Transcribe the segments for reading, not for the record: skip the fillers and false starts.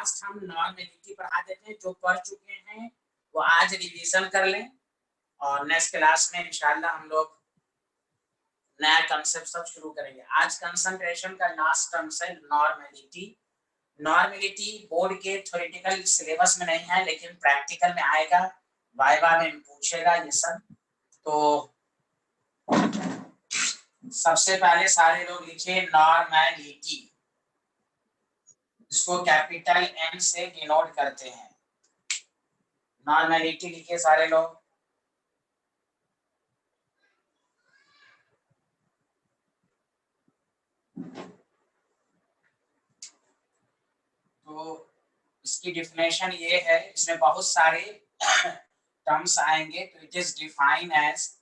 Last हम normality पढ़ा देते हैं, जो पढ़ चुके हैं वो आज रिवीजन कर लें और नेक्स्ट क्लास में इंशाल्लाह हम लोग नया कंसेप्ट सब शुरू करेंगे। आज कंसंट्रेशन का लास्ट टर्म्स है नॉर्मेलिटी। नॉर्मेलिटी बोर्ड के थ्योरेटिकल सिलेबस में नहीं है, लेकिन प्रैक्टिकल में आएगा, वाइवा में पूछेगा ये सब। तो सबसे पहले सारे लोग लिखिए नॉर्मेलिटी, इसको कैपिटल एन से डिनोट करते हैं। नॉर्मेलिटी लिखिए सारे लोग। तो इसकी डिफिनेशन ये है, इसमें बहुत सारे टर्म्स आएंगे। तो it is defined as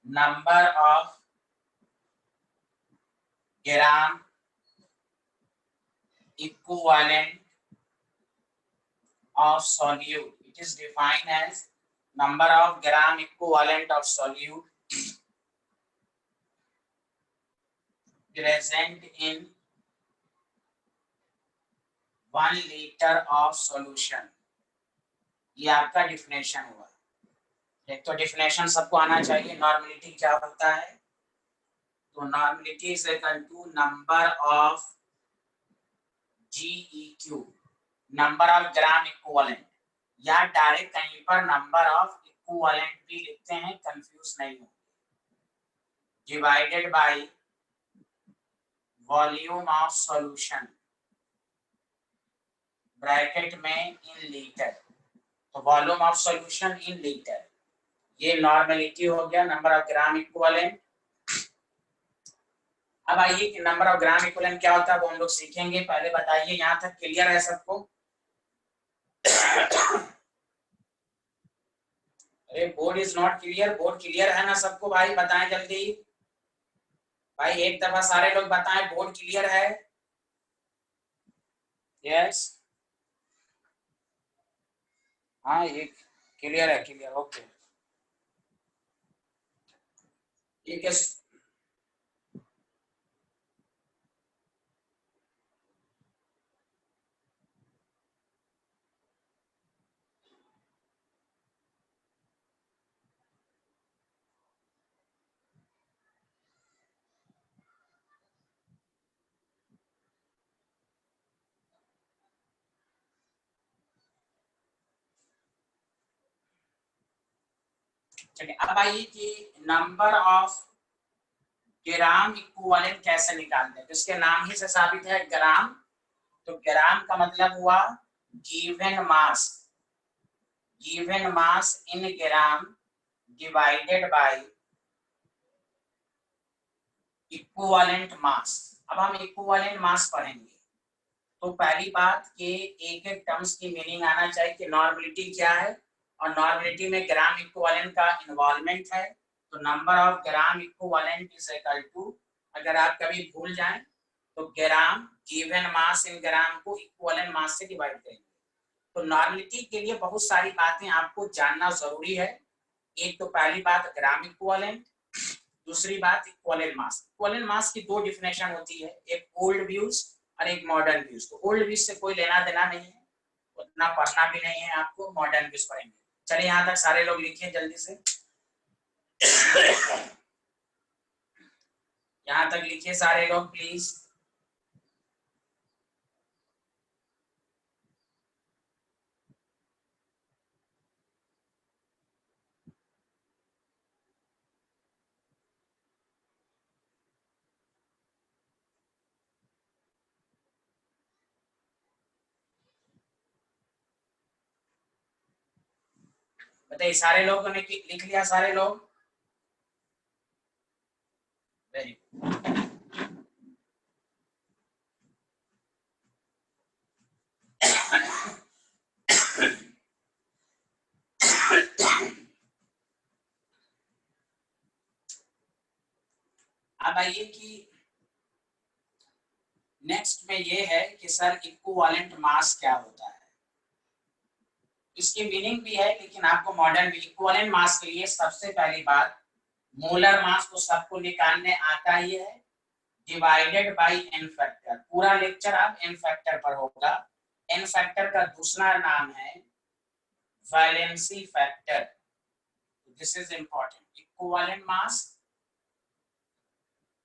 number of gram equivalent of solute. It is defined as number of gram equivalent of solute present in 1 liter of solution। ये आपका डिफिनेशन हुआ। एक तो डिफिनेशन सबको आना चाहिए, नॉर्मेलिटी क्या होता है। तो normality is equal to number of GEQ, number of gram equivalent, या डायरेक्ट कहीं पर नंबर ऑफ इक्विवेलेंट भी लिखते हैं, कंफ्यूज नहीं हो, divided by volume of solution bracket में इन लीटर। तो volume of solution in litre, ये नॉर्मेलिटी हो गया, नंबर ऑफ ग्राम इक्विवेलेंट। अब आइए कि नंबर ऑफ ग्राम इक्विवेलेंट क्या होता है वो हम लोग सीखेंगे। पहले बताइए, यहाँ तक क्लियर है सबको? अरे board is not clear, board clear है ना सबको? भाई बताएं जल्दी, भाई एक दफा सारे लोग बताएं बोर्ड क्लियर है। यस, हाँ ये क्लियर है, क्लियर, ओके। ठीक है, चलिए अब आइए कि नंबर ऑफ ग्राम इक्विवेलेंट कैसे निकालते हैं। तो इसके नाम ही से साबित है ग्राम। तो ग्राम का मतलब हुआ given mass, given mass in gram divided by equivalent mass. अब हम इक्विवेलेंट मास पढ़ेंगे। तो पहली बात कि एक एक टर्म्स की मीनिंग आना चाहिए कि नॉर्मेलिटी क्या है, और नॉर्मेलिटी में ग्राम इक्विवेलेंट का इन्वॉल्वमेंट है। तो number of gram equivalent is equal to, अगर आप कभी भूल जाएं तो ग्राम गिवन मास इन ग्राम को इक्विवेलेंट मास से डिवाइड करेंगे। तो नॉर्मेलिटी के लिए बहुत सारी बातें आपको जानना जरूरी है। एक तो पहली बात ग्राम इक्विवेलेंट, दूसरी बात इक्विवेलेंट मास। इक्विवेलेंट मास की दो डिफिनेशन होती है, एक ओल्ड व्यूज और एक मॉडर्न व्यूज। तो ओल्ड व्यूज से कोई लेना देना नहीं है, उतना पढ़ना भी नहीं है आपको, मॉडर्न व्यूज पढ़ेंगे। चलिए यहाँ तक सारे लोग लिखिए जल्दी से। यहाँ तक लिखिए सारे लोग प्लीज। बताइए सारे लोगों ने लिख लिया? सारे लोग वेरी गुड। अब आइए कि नेक्स्ट में ये है कि सर इक्विवेलेंट मास क्या होता है। इसकी मीनिंग भी है, लेकिन आपको मॉडर्न इक्विवेलेंट मास के लिए सबसे पहली बात मोलर मास तो सबको निकालने आता ही है, डिवाइडेड बाय एन फैक्टर। पूरा लेक्चर आप एन फैक्टर पर होगा। एन फैक्टर का दूसरा नाम है valency factor. This is important. Equivalent mass,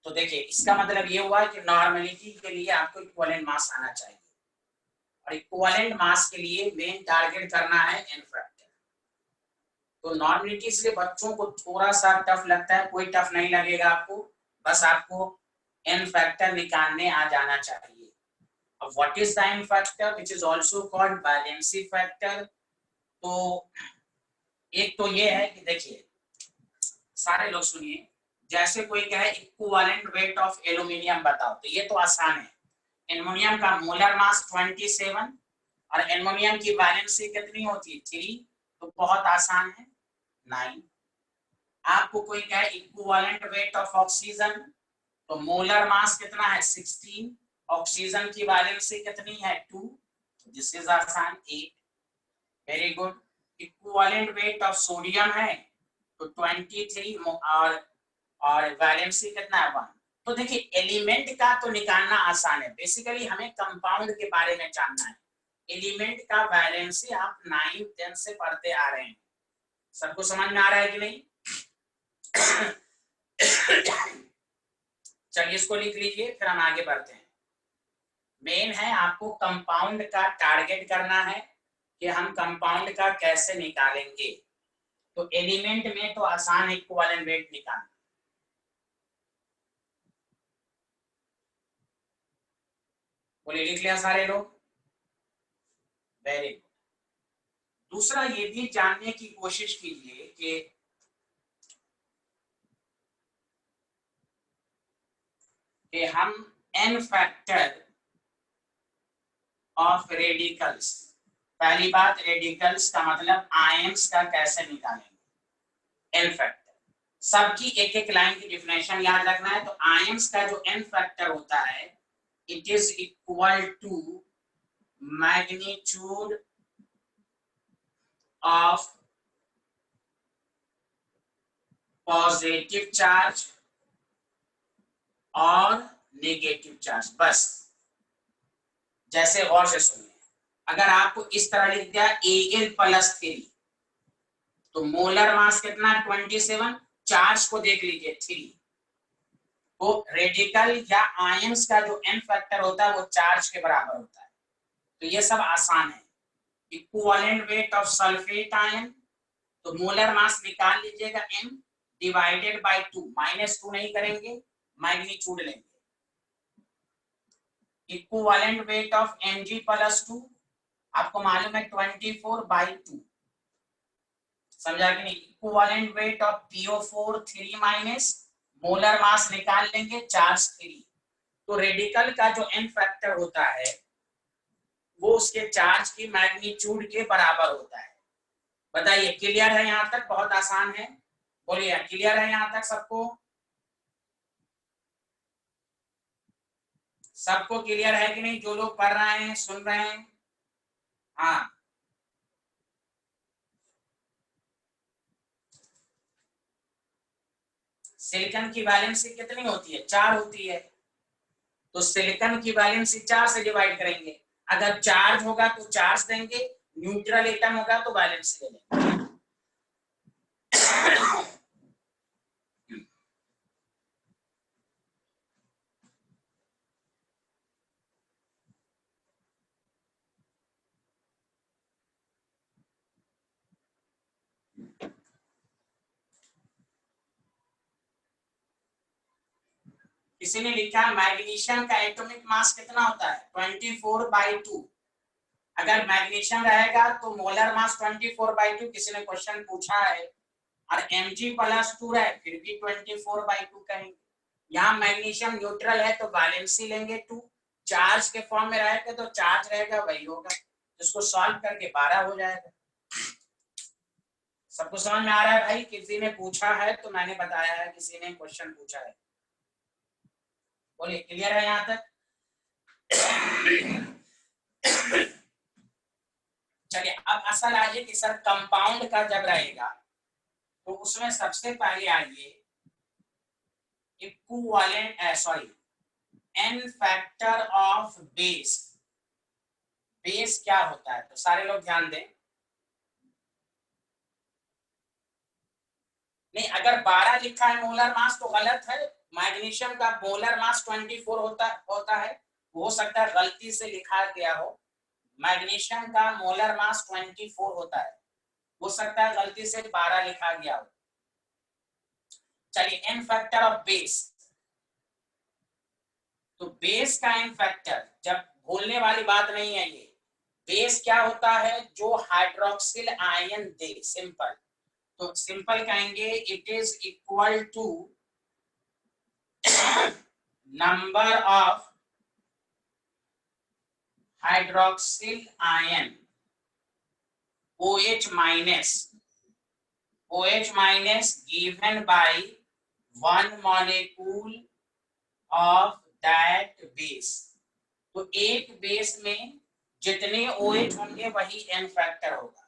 तो देखिए इसका मतलब ये हुआ कि नॉर्मलिटी के लिए आपको इक्विवेलेंट मास आना चाहिए, और इक्विवेलेंट मास के लिए मेन टारगेट करना है एन फैक्टर। तो नॉर्मलिटी इसलिए बच्चों को थोड़ा सा टफ लगता है, कोई टफ नहीं लगेगा आपको, बस आपको एन फैक्टर निकालने आ जाना चाहिए। अब what is the N factor which is also called valency factor? तो एक तो ये है कि देखिए सारे लोग सुनिए, जैसे कोई कहे इक्विवेलेंट वेट ऑफ एल्यूमिनियम बताओ, तो ये तो आसान है। एल्यूमिनियम का मोलर मास 27 और एल्यूमिनियम की वैलेंसी कितनी होती है 3, तो बहुत आसान है 9। आपको कोई कहे इक्विवेलेंट वेट ऑफ ऑक्सीजन, तो मोलर मास कितना है 16, ऑक्सीजन की वैलेंसी कितनी है 2, दिस इज आसान 8। Very good. Equivalent weight of sodium है तो 23 और वैलेंसी कितना है 1। तो देखिए एलिमेंट का तो निकालना आसान है, बेसिकली हमें कंपाउंड के बारे में जानना है। एलिमेंट का वैलेंसी आप 9th 10th से पढ़ते आ रहे हैं, सबको समझ में आ रहा है कि नहीं? चलिए इसको लिख लीजिए, फिर हम आगे बढ़ते हैं। मेन है आपको कंपाउंड का टारगेट करना है कि हम कंपाउंड का कैसे निकालेंगे। तो एलिमेंट में तो आसान इक्विवेलेंट वेट निकालना। बोलिए लिख लिया सारे लोग? Very good. दूसरा ये भी जानने की कोशिश कीजिए कि हम एन फैक्टर ऑफ रेडिकल्स, पहली बात रेडिकल्स का मतलब आयंस का कैसे निकालेंगे। एन फैक्टर सबकी एक एक लाइन की डिफिनेशन याद रखना है। तो आयंस का जो एन फैक्टर होता है it is equal to magnitude of positive charge और नेगेटिव चार्ज। बस जैसे और से सुनिए, अगर आपको इस तरह लिख दिया Al+3 तो मोलर मास कितना 27, चार्ज को देख लीजिए 3। तो रेडिकल या आयंस का जो एन फैक्टर होता है वो चार्ज के बराबर होता है। तो ये सब आसान है। Equivalent weight of sulphate ion, तो मोलर मास निकाल लीजिएगा m डिवाइडेड बाय 2, -2 नहीं करेंगे, मैग्नीट्यूड लेंगे। इक्विवेलेंट वेट ऑफ Mg+2, आपको मालूम है 24/2, समझा कि नहीं? Equivalent weight of PO4 3- molar mass निकाल लेंगे, चार्ज 3। तो रेडिकल का जो एन फैक्टर होता है वो उसके चार्ज की मैग्नीट्यूड के बराबर होता है। बताइए क्लियर है यहां तक? बहुत आसान है, बोलिए क्लियर है यहां तक सबको? सबको क्लियर है कि नहीं? जो लोग पढ़ रहे हैं सुन रहे हैं? हाँ, सिलिकॉन की वैलेंसी कितनी होती है 4 होती है, तो सिलिकॉन की वैलेंसी 4 से डिवाइड करेंगे। अगर चार्ज होगा तो चार्ज देंगे, न्यूट्रल एटम होगा तो वैलेंसी दे देंगे। किसी ने लिखा मैग्नीशियम का एटॉमिक मास कितना होता है 24/2। अगर मैग्नीशियम रहेगा तो मोलर मास 24/2, किसी ने क्वेश्चन पूछा है, और Mg+2 है फिर भी 24/2 कहेंगे। यहाँ मैग्नीशियम न्यूट्रल है तो वैलेंसी लेंगे 2, चार्ज के फॉर्म में रहेगा तो चार्ज रहेगा वही होगा, इसको सॉल्व करके 12 हो जाएगा। सबको समझ में आ रहा है भाई? किसी ने पूछा है तो मैंने बताया है, किसी ने क्वेश्चन पूछा है, बोलिए क्लियर है यहाँ तक? चलिए अब असल आइए कि सर कंपाउंड का जब रहेगा तो उसमें सबसे पहले आइए equivalent n factor of base, base क्या होता है? तो सारे लोग ध्यान दें। नहीं, अगर 12 लिखा है मोलर मास तो गलत है। मैग्नीशियम का मोलर मास 24 होता है। हो सकता है गलती से लिखा गया हो। मैग्नीशियम का मोलर मास 24 होता है, हो सकता है गलती से 12 लिखा गया हो। चलिए, एन फैक्टर ऑफ बेस, तो बेस का एन फैक्टर, जब भूलने वाली बात नहीं है ये। बेस क्या होता है? जो हाइड्रोक्सिल आयन दे, सिंपल। तो सिंपल कहेंगे it is equal to number of hydroxyl ion OH minus, OH minus given by one molecule of that base. तो एक बेस में जितने OH होंगे वही एन फैक्टर होगा।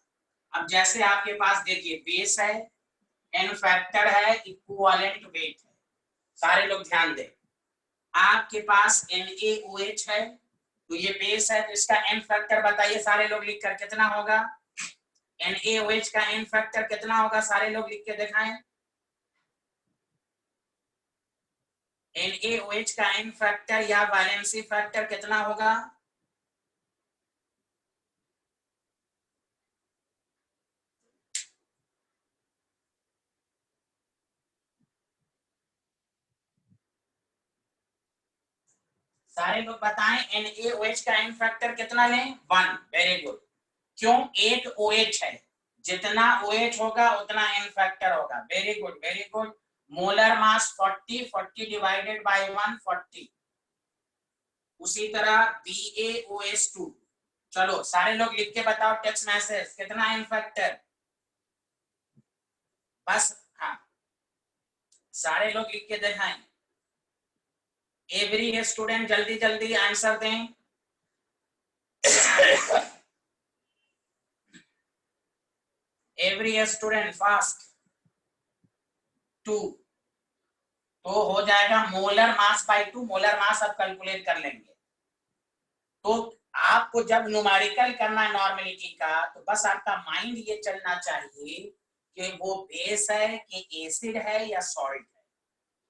अब जैसे आपके पास देखिए बेस है, एन फैक्टर है, इक्विवेलेंट वेट है। सारे लोग ध्यान दें, आपके पास NaOH है, तो ये बेस है, तो इसका एन फैक्टर बताइए सारे लोग लिखकर, कितना होगा? NaOH का एन फैक्टर कितना होगा? सारे लोग लिख के दिखाएं। NaOH का एन फैक्टर या वैलेंसी फैक्टर कितना होगा? सारे लोग बताएं, NaOH का एन फैक्टर कितना लें? 1। Very good. क्यों? 8 OH है, जितना OH होगा उतना एन फैक्टर होगा। Very good, very good. Molar mass 40, 40 divided by 1, 40। उसी तरह BaOH2। चलो सारे लोग लिख के बताओ टेक्स्ट मैसेज, कितना एन फैक्टर? बस, हाँ, सारे लोग लिख के दिखाएं। एवरी स्टूडेंट जल्दी जल्दी आंसर दें। Every student fast. 2। तो हो जाएगा molar mass bye 2। Molar mass आप कैलकुलेट कर लेंगे। तो आपको जब न्यूमेरिकल करना है नॉर्मेलिटी का, तो बस आपका माइंड ये चलना चाहिए कि वो बेस है कि एसिड है या सॉल्ट है।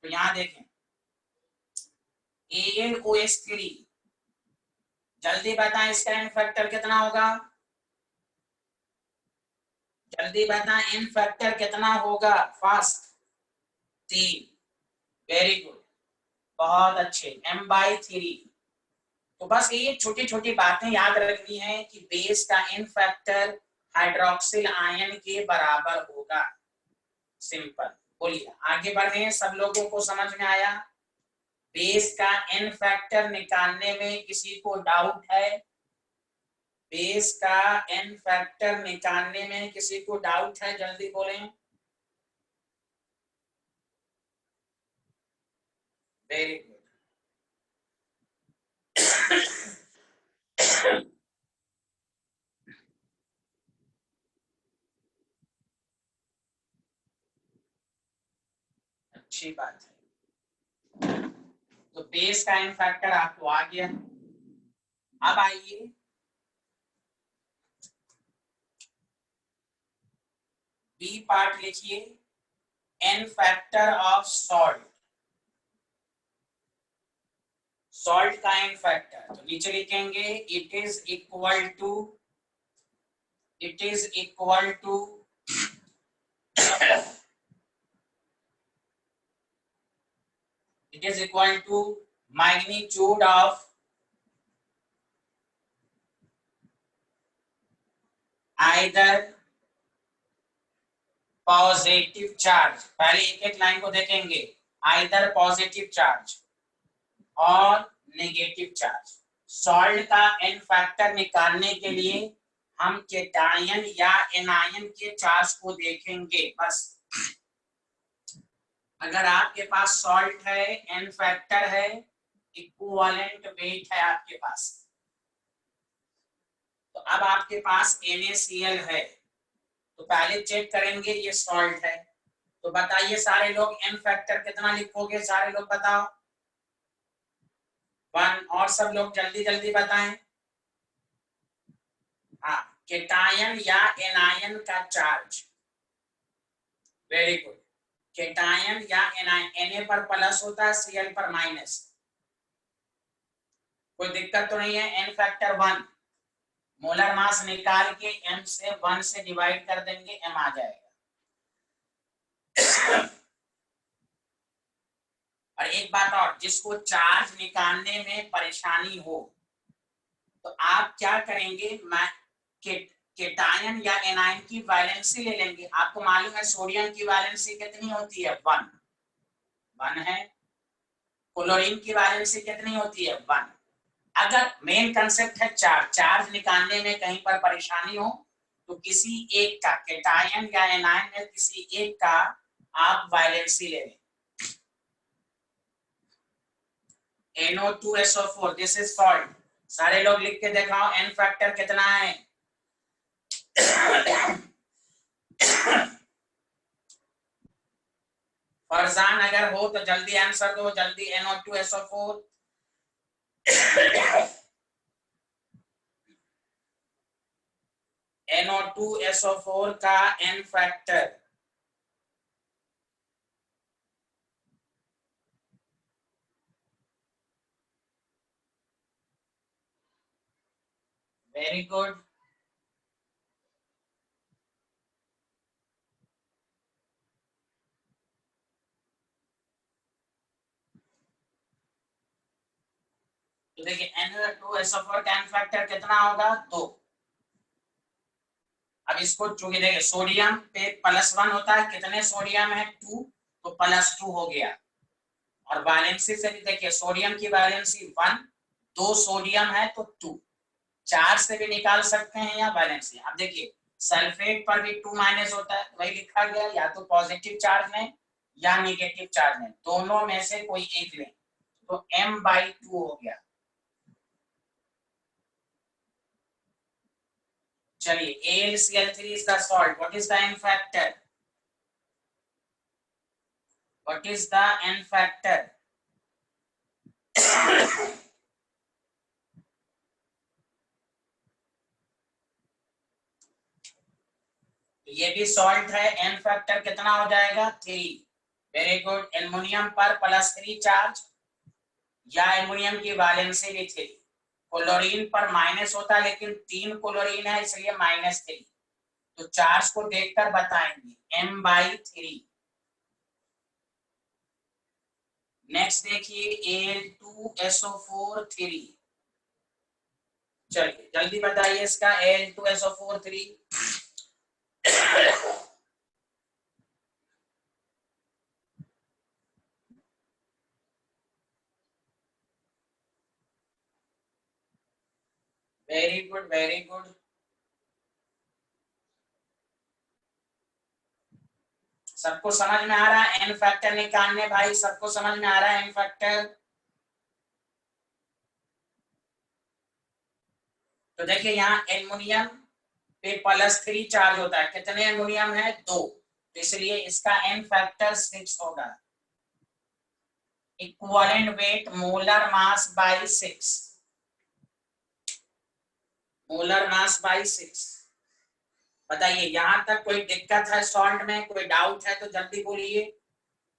तो यहां देखें, AnOH3, जल्दी बताएं इसका एन फैक्टर कितना होगा? जल्दी बताएं एन फैक्टर कितना होगा? फास्ट। 3। वेरी गुड, बहुत अच्छे, M/3। तो बस ये छोटी छोटी बातें याद रखनी है कि बेस का एन फैक्टर हाइड्रोक्सिल आयन के बराबर होगा। सिंपल। बोलिए, आगे बढ़े, सब लोगों को समझ में आया? बेस का एन फैक्टर निकालने में किसी को डाउट है? बेस का एन फैक्टर निकालने में किसी को डाउट है? जल्दी बोलें। Very good. अच्छी बात है। तो बेस का एन फैक्टर आपको आ गया। अब आइए बी पार्ट लिखिए, N factor of salt. Salt का एन फैक्टर तो नीचे लिखेंगे it is equal to, it is equal to it is equal to magnitude of either positive charge. पहले एक एक लाइन को देखेंगे, आइदर पॉजिटिव चार्ज और नेगेटिव चार्ज। सॉल्ट का एन फैक्टर निकालने के लिए हम केटायन या एनायन के चार्ज को देखेंगे बस। अगर आपके पास सॉल्ट है, एन फैक्टर है, इक्विवेलेंट वेट है आपके पास, तो अब आपके पास NaCl है, तो पहले चेक करेंगे ये सॉल्ट है। तो बताइए सारे लोग एन फैक्टर कितना लिखोगे? सारे लोग बताओ। 1। और सब लोग जल्दी जल्दी बताएं। हाँ, केटायन या एनायन का चार्ज। Very good. केटायन या एनायन, Na पर प्लस होता है, Cl पर माइनस। कोई दिक्कत तो नहीं है। n फैक्टर 1, मोलर मास निकाल के m से 1 से डिवाइड कर देंगे, m आ जाएगा। और एक बात और, जिसको चार्ज निकालने में परेशानी हो तो आप क्या करेंगे, केटायन या एनायन की वैलेंसी ले लेंगे। आपको मालूम है सोडियम की वैलेंसी कितनी होती है, 1 है। क्लोरीन की वैलेंसी कितनी होती है, 1। अगर मेन कंसेप्ट है चार्ज निकालने में कहीं पर परेशानी हो तो किसी एक का, केटायन या एनायन में किसी एक का आप वैलेंसी ले लें। NO2SO4, this is salt. सारे लोग लिख के दिखाओ n फैक्टर कितना है। फरजान अगर हो तो जल्दी आंसर दो, जल्दी। NO2SO4 NO2SO4 का n फैक्टर। Very good. तो देखिए NO2SO4 का n फैक्टर कितना होगा, 2। अब इसको चूंकि देखिए सोडियम पे +1 होता है, कितने सोडियम है, 2, तो +2 हो गया। और वैलेंसी से भी देखिए सोडियम की वैलेंसी 1, 2 सोडियम है तो 2। 4 से भी निकाल सकते हैं या वैलेंसी। अब देखिए सल्फेट पर भी 2- होता है, वही लिखा गया, या तो पॉजिटिव चार्ज में या निगेटिव चार्ज में, दोनों में से कोई एक लें। तो m/2 हो गया। चलिए AlCl3 is the salt. What is the n factor? What is the n factor? ये भी सॉल्ट है, n फैक्टर कितना हो जाएगा, 3। Very good. एल्युमिनियम पर +3 चार्ज या एल्युमिनियम की वैलेंसी भी 3। क्लोरीन पर माइनस होता है लेकिन 3 क्लोरीन है इसलिए -3। तो चार्ज को देखकर बताएंगे, m/3। नेक्स्ट देखिए Al2SO4 3। चलिए जल्दी बताइए इसका Al2SO4 3। Very good, very good. सबको समझ में आ रहा है एन फैक्टर निकालने, भाई सबको समझ में आ रहा है एन फैक्टर। तो देखिए यहाँ एल्युमिनियम पे +3 चार्ज होता है, कितने एल्युमिनियम है, 2, तो इसलिए इसका एन फैक्टर 6 होगा। Equivalent weight molar mass bye 6, molar mass bye 6। बताइए यहां तक कोई दिक्कत है सॉल्ट में, कोई डाउट है तो जल्दी बोलिए।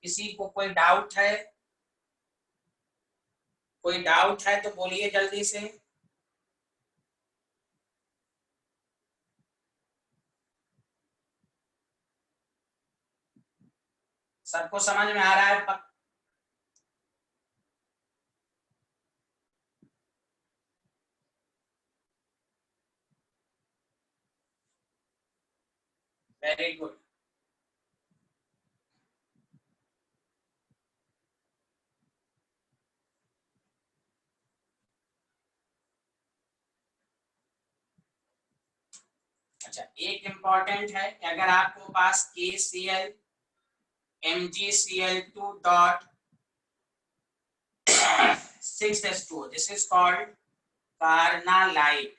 किसी को कोई डाउट है, कोई डाउट है तो बोलिए जल्दी से। सबको समझ में आ रहा है। Very good. अच्छा, एक इंपॉर्टेंट है कि अगर आपको पास KCl MgCl2 dot 6s2, this is called carnallite,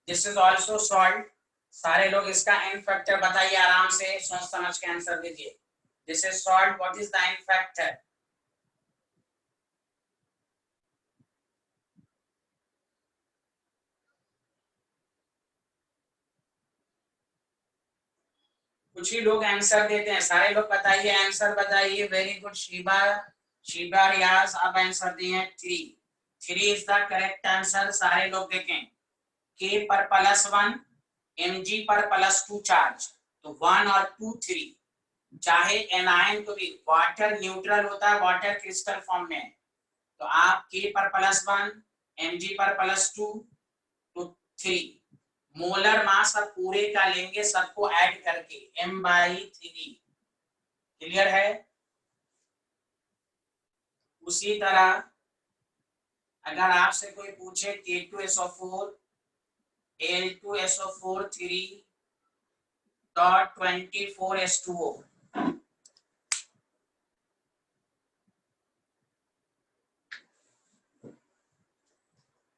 this is also salt. सारे लोग इसका एन फैक्टर बताइए, आराम से सोच समझ के आंसर दीजिए। This is salt, what is the N factor? कुछ ही लोग आंसर देते हैं, सारे लोग बताइए, आंसर बताइए। वेरी गुड शिबा, शिबा रियाज आप आंसर दिए 3, 3 इज द करेक्ट आंसर। सारे लोग देखें, के पर +1, mg पर +2 चार्ज, तो 1 और 2 3, चाहे एनायन को भी, वाटर न्यूट्रल होता है, वाटर क्रिस्टल फॉर्म में, तो आप के पर +1, mg पर +2 तो 3, मोलर मास अब पूरे का लेंगे सबको ऐड करके m/3, क्लियर है। उसी तरह अगर आपसे कोई पूछे K2SO4 Al2SO4 3.24H2O,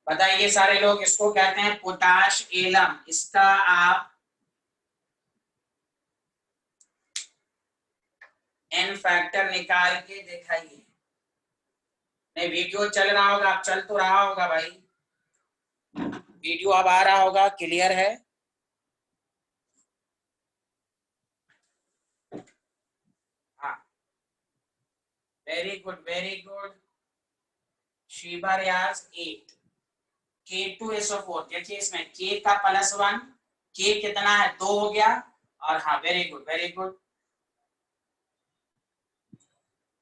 बताइए सारे लोग, इसको कहते हैं पोटाश एलम। इसका आप एन फैक्टर निकाल के दिखाइए। नहीं, वीडियो चल रहा होगा, अब चल तो रहा होगा भाई, वीडियो अब आ रहा होगा, क्लियर है। हाँ, very good, very good Shiba Riyaz 8। K2SO4, देखिए इसमें K का +1, K कितना है 2 हो गया, और हाँ वेरी गुड, वेरी गुड।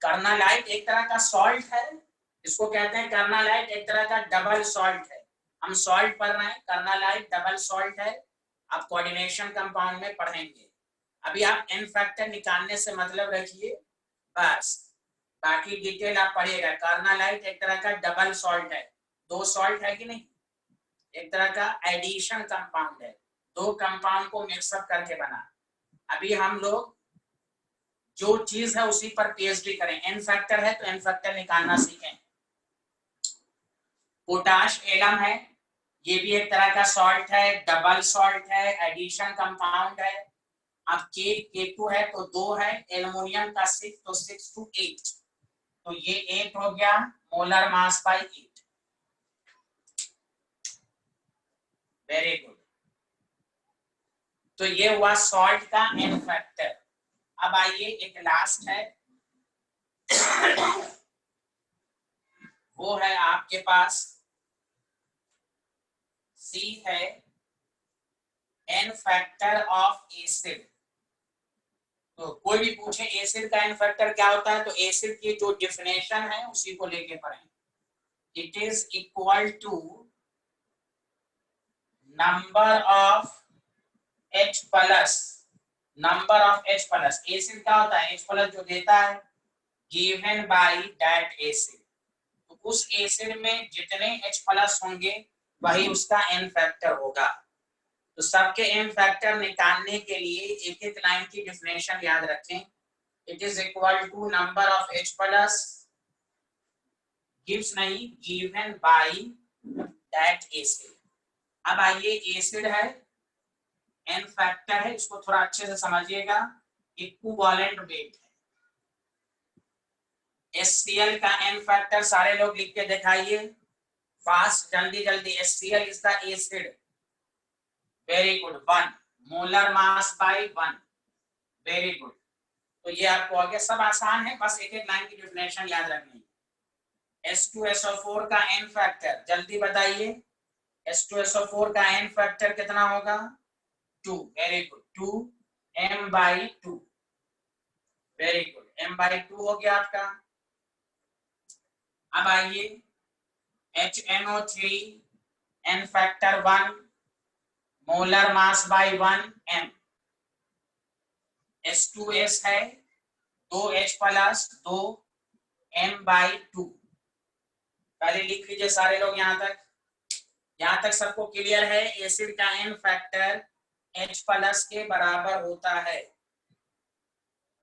कर्नालाइट एक तरह का सॉल्ट है, इसको कहते हैं कर्नालाइट एक तरह का डबल सॉल्ट है। हम सॉल्ट पढ़ रहे हैं, कर्नालाइट डबल सॉल्ट है, आप कोऑर्डिनेशन कंपाउंड में पढ़ेंगे। अभी आप एन फैक्टर निकालने से मतलब रखिए बस, बाकी डिटेल आप पढ़िएगा। कर्नालाइट एक तरह का डबल सॉल्ट है, 2 सॉल्ट है कि नहीं, एक तरह का एडिशन कंपाउंड है, 2 कंपाउंड को मिक्सअप करके बना। अभी हम लोग जो चीज है उसी पर पीएचडी करें, एन फैक्टर है तो एन फैक्टर निकालना सीखें। पोटाश एलम है, ये भी एक तरह का सॉल्ट है, डबल सॉल्ट है, एडिशन कंपाउंड है। अब K2 है तो 2 है, एल्युमिनियम का 6 तो 6 to 8, तो ये 8 हो गया, molar mass bye 8। Very good, तो ये हुआ सॉल्ट का एन फैक्टर। अब आइए एक लास्ट है, वो है आपके पास सी है, एन फैक्टर ऑफ एसिड। तो कोई भी पूछे एसिड का एन फैक्टर क्या होता है, तो एसिड की जो डिफिनेशन है उसी को लेके पढ़ेंगे। It is equal to number of H plus, number of H plus. Acid क्या होता है, H प्लस जो देता है गिवन बाय दैट एसिड, तो उस एसिड में जितने H प्लस होंगे वही उसका एन फैक्टर होगा। तो सबके एन फैक्टर निकालने के लिए एक एक लाइन की डिफिनेशन याद रखें। It is equal to number of H plus, gives नहीं, गिवन बाय दैट एसिड। अब आइए एसिड है, एन फैक्टर है, इसको थोड़ा अच्छे से समझिएगा, इक्विवेलेंट वेट है। HCl का एन फैक्टर सारे लोग लिख के दिखाइए फास्ट, जल्दी जल्दी। HCl is the acid, very good, 1 molar mass by 1, very good. तो ये आपको आ गया, सब आसान है, बस एक एक लाइन की डिफिनेशन याद रखनी है। H2SO4 का एन फैक्टर जल्दी बताइए, H2SO4 का एन फैक्टर कितना होगा 2, very good, 2 m/2, very good, m/2 हो गया आपका। अब आइए HNO3 N factor 1, molar mass by 1 m। H2S है 2H प्लस 2 m/2, पहले लिख लीजिए सारे लोग। यहां तक सबको क्लियर है। एसिड का एन फैक्टर H प्लस के बराबर होता है,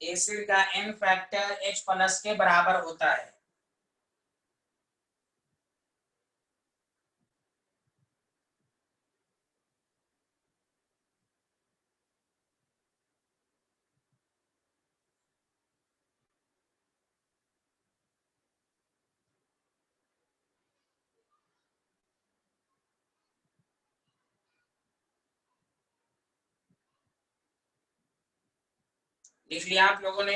एसिड का एन फैक्टर H प्लस के बराबर होता है। लिख लिया आप लोगों ने?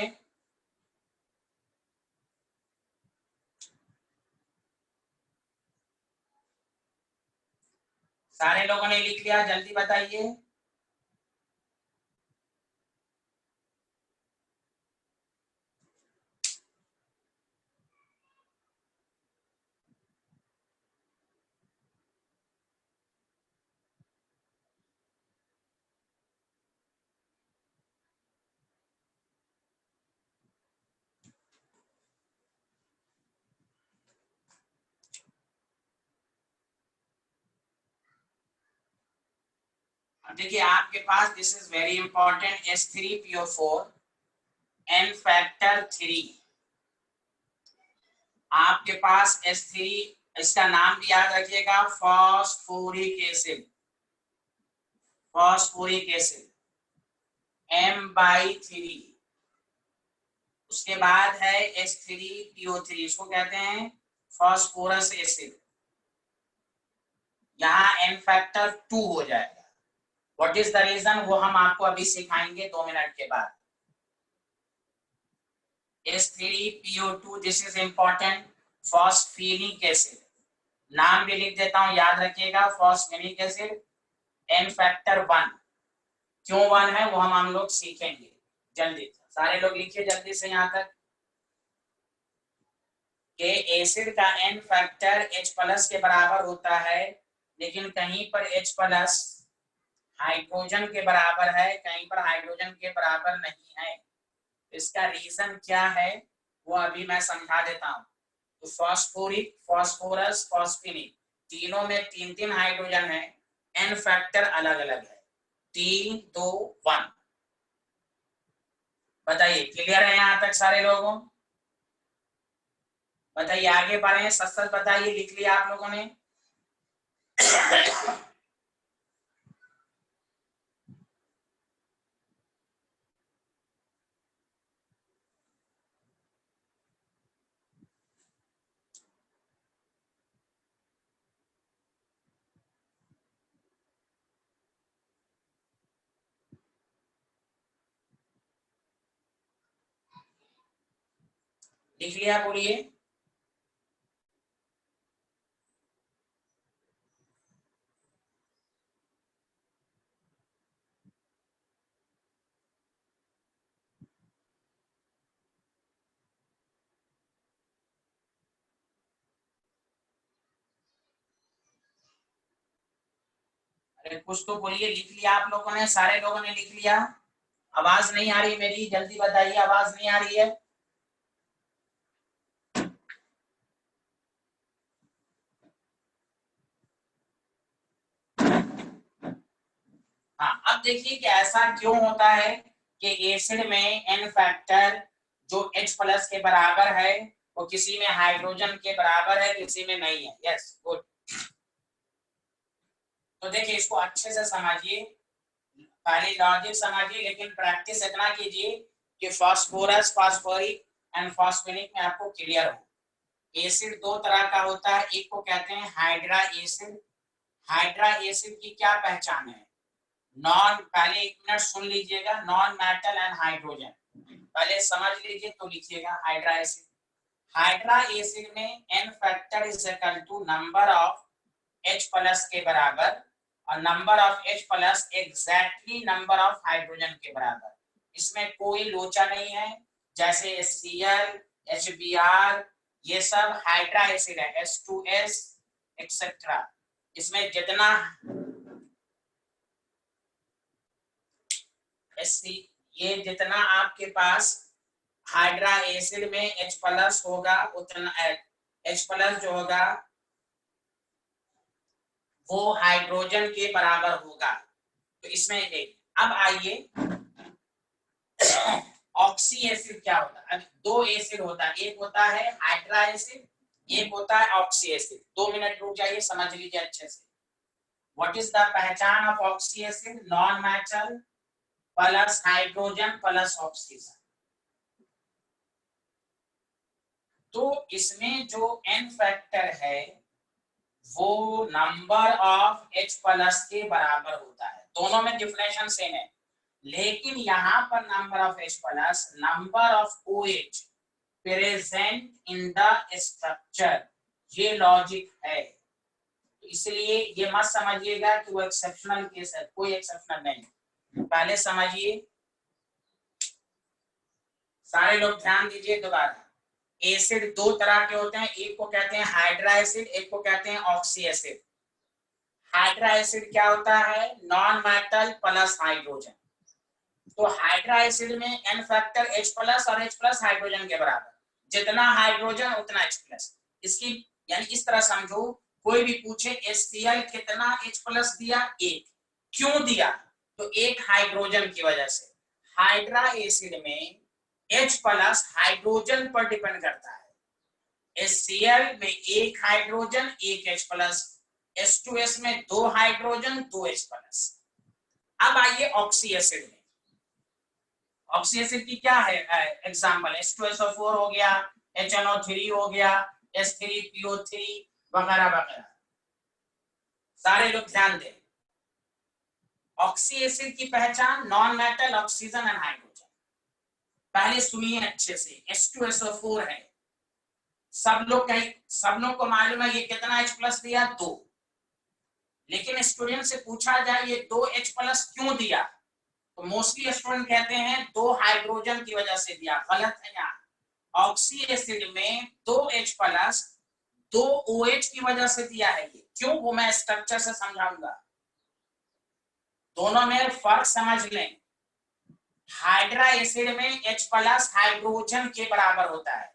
सारे लोगों ने लिख लिया? जल्दी बताइए। देखिए आपके पास this is very important, H3PO4 n factor 3। आपके पास H3, इसका नाम भी याद रखिएगा, phosphoric acid. Phosphoric acid M/3। उसके बाद है H3PO3, इसको कहते हैं फॉस्फोरस एसिड। यहाँ n फैक्टर 2 हो जाएगा। व्हाट इज द रीजन, वो हम आपको अभी सिखाएंगे 2 मिनट के बाद। H3PO2, this is important, phosphinic acid. नाम भी लिख देता हूं, याद रखिएगा, फॉस्फेनिक एसिड n फैक्टर 1। क्यों 1 है वो हम लोग सीखेंगे। जल्दी सारे लोग लिखिए जल्दी से यहाँ तक कि एसिड का n फैक्टर H+ के बराबर होता है, लेकिन कहीं पर H+ हाइड्रोजन के बराबर है, कहीं पर हाइड्रोजन के बराबर नहीं है। इसका रीजन क्या है वो अभी मैं समझा देता हूँ। तो फॉस्फोरिक, फॉस्फोरस, फॉस्फेनिक, तीनों में 3-3 हाइड्रोजन है, n फैक्टर अलग अलग है, 3, 2, 1। बताइए क्लियर है यहाँ तक सारे लोगों? बताइए आगे बढ़े, सच सच बताइए, लिख लिया आप लोगों ने? लिख लिया, बोलिए। अरे कुछ तो बोलिए, लिख लिया आप लोगों ने? सारे लोगों ने लिख लिया? आवाज नहीं आ रही मेरी, जल्दी बताइए, आवाज नहीं आ रही है? हाँ, अब देखिए कि ऐसा क्यों होता है कि एसिड में n फैक्टर जो H+ के बराबर है वो किसी में हाइड्रोजन के बराबर है, किसी में नहीं है। Yes, good. तो देखिए इसको अच्छे से समझिए, पहले लॉजिक समझिए, लेकिन प्रैक्टिस इतना कीजिए कि फास्फोरस, फास्फोरिक एंड फास्फेनिक में आपको क्लियर हो। एसिड दो तरह का होता है, एक को कहते हैं हाइड्रा एसिड। हाइड्रा एसिड की क्या पहचान है? नॉन, पहले 1 मिनट सुन लीजिएगा, नॉन मेटल एंड हाइड्रोजन, पहले समझ लीजिए तो लिखिएगा हाइड्रा एसिड। हाइड्रा एसिड में n factor is equal to number of H+ के बराबर, और number of H+ exactly number of hydrogen के बराबर। इसमें कोई लोचा नहीं है, जैसे HCl, HBr, ये सब हाइड्रा एसिड है, H2S एक्सेट्रा। इसमें जितना ये जितना आपके पास हाइड्रा एसिड में H+ होगा, उतना H+ जो होगा वो हाइड्रोजन के बराबर होगा। तो इसमें एक, अब आइए ऑक्सी एसिड क्या होता है? अब 2 एसिड होता है, एक होता है हाइड्रा एसिड, एक होता है ऑक्सी एसिड। 2 मिनट रुक जाइए, समझ लीजिए अच्छे से। व्हाट इज द पहचान of oxy acid? Non metal plus hydrogen plus oxygen. तो इसमें जो n फैक्टर है वो नंबर ऑफ H+ के बराबर होता है। दोनों में डिफिनेशन सेम है, लेकिन यहाँ पर number of H plus, number of OH present in the structure, ये लॉजिक है। तो इसलिए ये मत समझिएगा कि वो एक्सेप्शनल केस है, कोई एक्सेप्शनल नहीं। पहले समझिए, सारे लोग ध्यान दीजिए दोबारा। एसिड दो तरह के होते हैं, एक को कहते हैं हाइड्रा एसिड, एक को कहते हैं ऑक्सी एसिड। हाइड्रा एसिड क्या होता है? Non metal plus hydrogen. तो हाइड्रा एसिड में एन फैक्टर H प्लस और H प्लस हाइड्रोजन के बराबर, जितना हाइड्रोजन उतना H प्लस। इसकी यानी इस तरह समझो, कोई भी पूछे HCl कितना H प्लस दिया? एक। क्यों दिया? तो एक हाइड्रोजन की वजह से। हाइड्रा एसिड में H प्लस हाइड्रोजन पर डिपेंड करता है। HCl में एक हाइड्रोजन एक H प्लस, H2S में दो हाइड्रोजन दो H प्लस। अब आइए ऑक्सी एसिड में। ऑक्सी एसिड की क्या है एग्जांपल? H2SO4 हो गया, HNO3 हो गया, H3PO3 वगैरह वगैरह। सारे लोग ध्यान दें, ऑक्सी एसिड की पहचान non metal, oxygen and hydrogen. पहले सुनिए अच्छे से, H2SO4 है, सब लोग को मालूम है ये कितना H प्लस दिया? दो। लेकिन स्टूडेंट से पूछा जाए ये दो H प्लस क्यों दिया, तो मोस्टली स्टूडेंट कहते हैं दो हाइड्रोजन की वजह से दिया। गलत है। यहाँ ऑक्सी एसिड में दो H प्लस दो OH की वजह से दिया है। ये क्यों, वो मैं स्ट्रक्चर से समझाऊंगा। दोनों में फर्क समझ लें। हाइड्रा एसिड में H प्लस हाइड्रोजन के बराबर होता है।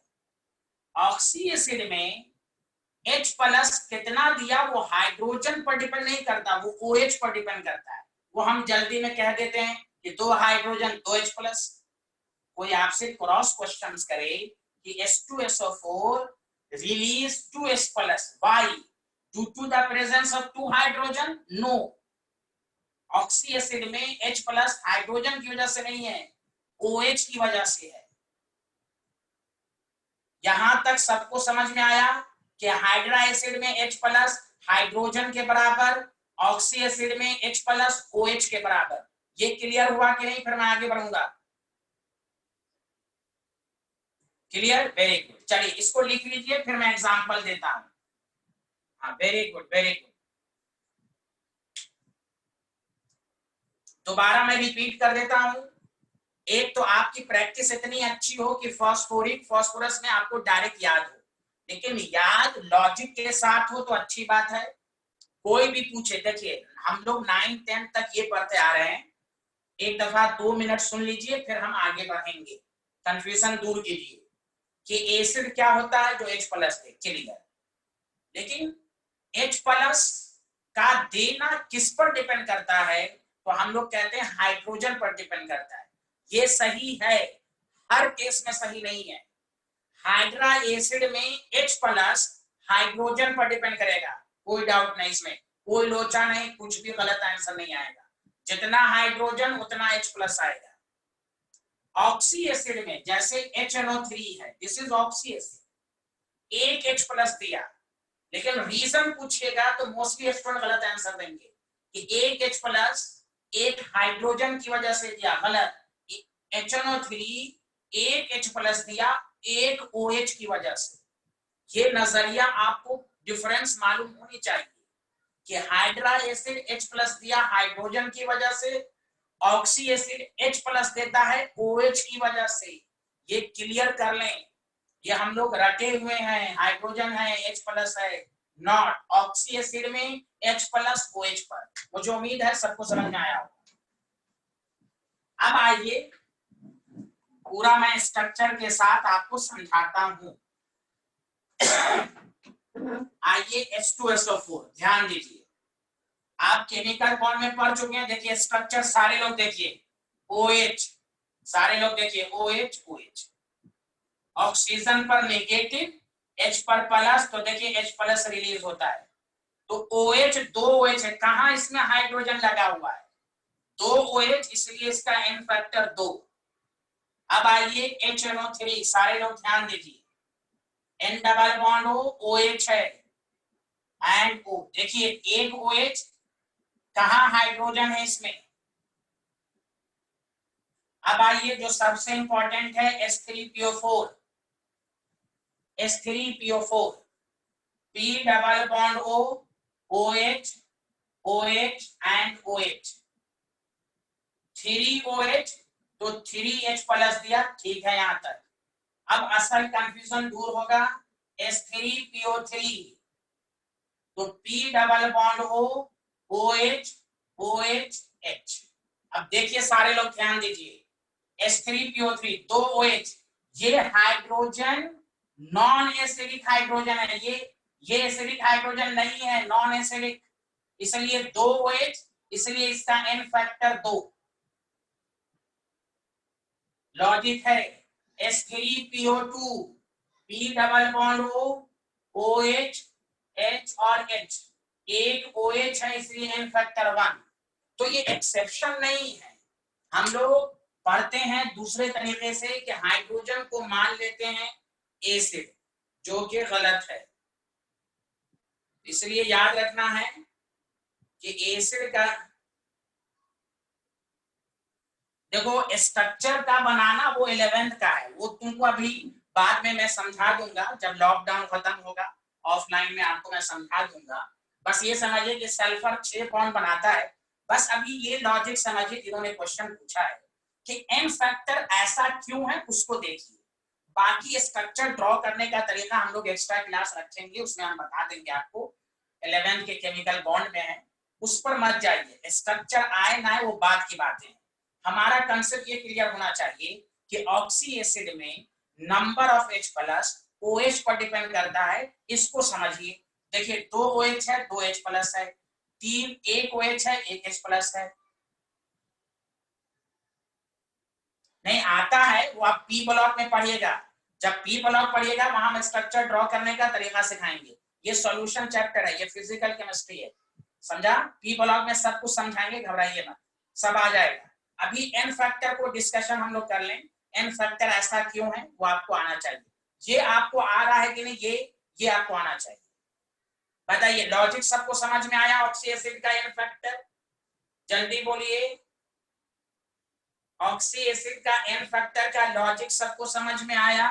ऑक्सी एसिड में H प्लस कितना दिया वो हाइड्रोजन पर डिपेंड नहीं करता, वो OH पर डिपेंड करता है। वो हम जल्दी में कह देते हैं कि दो हाइड्रोजन दो H प्लस। कोई आपसे क्रॉस क्वेश्चन करे कि H2SO4 release 2H plus, why? Due to the presence of two hydrogen? No. Oxy acid में H प्लस हाइड्रोजन की वजह से नहीं है, OH की वजह से है। यहां तक सबको समझ में आया कि हाइड्रा एसिड में H प्लस हाइड्रोजन के बराबर, ऑक्सी एसिड में H प्लस OH के बराबर। ये क्लियर हुआ कि नहीं? फिर मैं आगे बढ़ूंगा। क्लियर? Very good. चलिए इसको लिख लीजिए, फिर मैं एग्जांपल देता हूं। हाँ, वेरी गुड वेरी गुड। दोबारा मैं रिपीट कर देता हूं। एक तो आपकी प्रैक्टिस इतनी अच्छी हो कि फास्फोरस में आपको डायरेक्ट याद हो, लेकिन याद लॉजिक के साथ हो तो अच्छी बात है। कोई भी पूछे, देखिए हम लोग 9th 10th तक ये पढ़ते आ रहे हैं। एक दफा 2 मिनट सुन लीजिए, फिर हम आगे बढ़ेंगे। कंफ्यूजन दूर कीजिए कि एसिड क्या होता है जो H प्लस दे, क्लियर। लेकिन H प्लस का देना किस पर डिपेंड करता है, तो हम लोग कहते हैं हाइड्रोजन पर डिपेंड करता है। ये सही है, हर केस में सही नहीं है। हाइड्रा एसिड में H प्लस हाइड्रोजन पर डिपेंड करेगा, कोई डाउट नहीं इसमें, कोई लोचा नहीं, कुछ भी गलत आंसर नहीं आएगा। जितना हाइड्रोजन उतना H प्लस आएगा। ऑक्सी एसिड में जैसे HNO3 है, दिस इज ऑक्सी एसिड, एक H प्लस दिया, लेकिन रीजन पूछिएगा तो मोस्टली स्टूडेंट गलत आंसर देंगे कि एक H प्लस एक हाइड्रोजन की वजह से दिया। गलत। HNO3 एक H प्लस दिया एक OH की वजह से। ये नजरिया आपको डिफरेंस मालूम होनी चाहिए कि हाइड्रा एसिड H प्लस दिया हाइड्रोजन की वजह से, ऑक्सी एसिड H प्लस देता है OH की वजह से। ये क्लियर कर लें, ये हम लोग रटे हुए हैं, हाइड्रोजन है H प्लस है, नॉट। ऑक्सी एसिड में H प्लस OH पर। मुझे उम्मीद है सबको समझ में आया होगा। अब आइए पूरा मैं स्ट्रक्चर के साथ आपको समझाता हूं। आइए H2SO4 ध्यान दीजिए। आप केमिकल बॉन्ड में पढ़ चुके हैं। देखिए स्ट्रक्चर, सारे लोग देखिए, OH, सारे लोग देखिए OH OH। ऑक्सीजन पर नेगेटिव, H पर प्लस, तो देखिए H प्लस रिलीज होता है। तो OH दो OH है, कहां इसमें हाइड्रोजन लगा हुआ है? दो OH, इसलिए इसका N फैक्टर 2। अब आइए HNO3, सारे लोग ध्यान दीजिए, N डबल बॉन्ड हो, OH है एंड O। देखिए एक OH, कहां हाइड्रोजन है इसमें? अब आइए जो सबसे इंपॉर्टेंट है H3PO4, H3PO4, P double bond O, OH, OH and OH, 3OH तो 3H प्लस दिया, ठीक है यहां तक। अब असल कंफ्यूजन दूर होगा, H3PO3 तो P double bond O, OH, OH, H। अब देखिए सारे लोग ध्यान दीजिए, H3PO3 दो OH, ये हाइड्रोजन नॉन एसिडिक हाइड्रोजन है, ये एसिडिक हाइड्रोजन नहीं है, नॉन एसिडिक, इसलिए दो OH, इसलिए इसका N फैक्टर 2। लॉजिक है H3PO2, P double bond O, OH, H और H, एक OH है इसलिए N फैक्टर 1। तो ये एक्सेप्शन नहीं है, हम लोग पढ़ते हैं दूसरे तरीके से कि हाइड्रोजन को मान लेते हैं एसिड, जो कि गलत है। इसलिए याद रखना है कि एसिड का देखो स्ट्रक्चर का बनाना वो 11th का है, वो तुमको अभी बाद में मैं समझा दूंगा, जब लॉकडाउन खत्म होगा ऑफलाइन में आपको मैं समझा दूंगा। बस ये समझिए कि सल्फर 6 बॉन्ड बनाता है, बस अभी ये लॉजिक समझिए जिन्होंने क्वेश्चन पूछा है कि एन फैक्टर ऐसा क्यों है उसको देखिए। बाकी स्ट्रक्चर ड्रॉ करने का तरीका हम लोग एक्स्ट्रा क्लास रखेंगे, उसमें हम बता देंगे आपको, 11th के केमिकल बॉन्ड में है, उस पर मत जाइए, स्ट्रक्चर आए ना आए वो बात की बातें हैं। हमारा कंसेप्ट ये क्लियर होना चाहिए कि ऑक्सी एसिड में number of H plus OH पर डिपेंड करता है, इसको समझिए। देखिए दो OH है, दो H प्लस है, तीन एक OH है, एक H प्लस है। नहीं आता है वो आप पी ब्लॉक में पढ़िएगा, जब पी ब्लॉक पढ़िएगा वहां हम स्ट्रक्चर ड्रॉ करने का तरीका सिखाएंगे, ये सॉल्यूशन चैप्टर है, ये फिजिकल केमिस्ट्री है, समझा। पी ब्लॉक में सब कुछ समझाएंगे, घबराइए मत, सब आ जाएगा। अभी एन फैक्टर को डिस्कशन हम लोग कर लें, एन फैक्टर ऐसा क्यों है वो आपको आना चाहिए, ये आपको आ रहा है कि नहीं, ये आपको आना चाहिए। बताइए लॉजिक सबको समझ में आया ऑक्सी एसिड का एन फैक्टर, जल्दी बोलिए। ऑक्सी एसिड का एन फैक्टर का लॉजिक सबको समझ में आया?